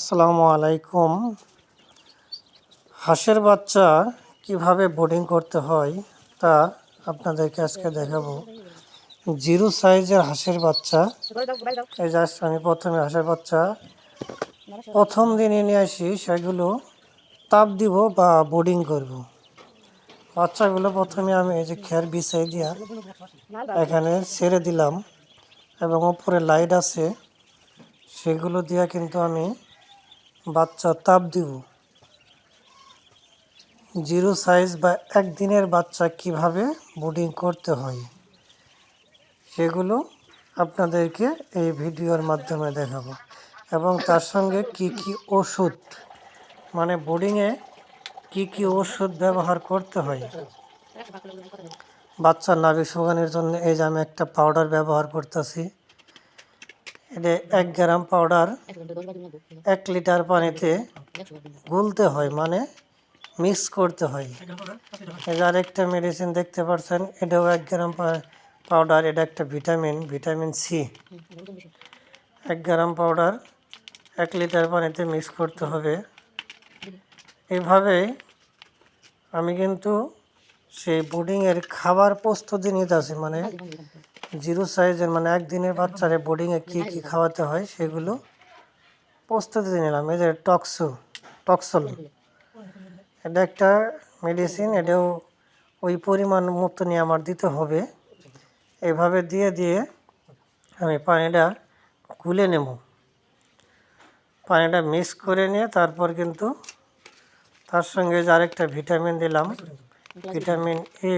আসসালামু আলাইকুম। হাঁসের বাচ্চা কিভাবে বোর্ডিং করতে হয় তা আপনাদেরকে আজকে দেখাবো। জিরো সাইজের হাঁসের বাচ্চা, এই জাস্ট আমি প্রথমে হাঁসের বাচ্চা প্রথম দিনে নিয়ে আসি, সেগুলো তাপ দিব বা বোর্ডিং করব। বাচ্চাগুলো প্রথমে আমি এই যে খের বিছাই দিয়া এখানে ছেড়ে দিলাম এবং উপরে লাইট আছে, সেগুলো দিয়া কিন্তু আমি বাচ্চা তাপ দিব। জিরো সাইজ বা একদিনের বাচ্চা কিভাবে বোর্ডিং করতে হয় সেগুলো আপনাদেরকে এই ভিডিওর মাধ্যমে দেখাবো, এবং তার সঙ্গে কি কি ওষুধ, মানে বোর্ডিংয়ে কি কি ওষুধ ব্যবহার করতে হয়। বাচ্চার নাভি শুকানোর জন্য এই যে আমি একটা পাউডার ব্যবহার করতেছি। এটা 1 গ্রাম পাউডার 1 লিটার পানিতে গুলতে হয়, মানে মিক্স করতে হয়। এই আরেকটা মেডিসিন দেখতে পাচ্ছেন, এটাও 1 গ্রাম পাউডার। এটা একটা ভিটামিন সি। 1 গ্রাম পাউডার 1 লিটার পানিতে মিক্স করতে হবে। এভাবে আমি কিন্তু সেই বোর্ডিংয়ের খাবার প্রস্তুতি নিতে আছি, মানে জিরো সাইজের মানে একদিনের বাচ্চারে বোর্ডিংয়ে কী কী খাওয়াতে হয় সেগুলো প্রস্তুতি নিলাম। এই যে টক্সল, এটা একটা মেডিসিন, এটাও ওই পরিমাণ মতো নিয়ে আমার দিতে হবে। এভাবে দিয়ে দিয়ে আমি পানিটা গুলে নেব। পানিটা মিক্স করে নিয়ে তারপর কিন্তু তার সঙ্গে যে আরেকটা ভিটামিন দিলাম, ভিটামিন এ।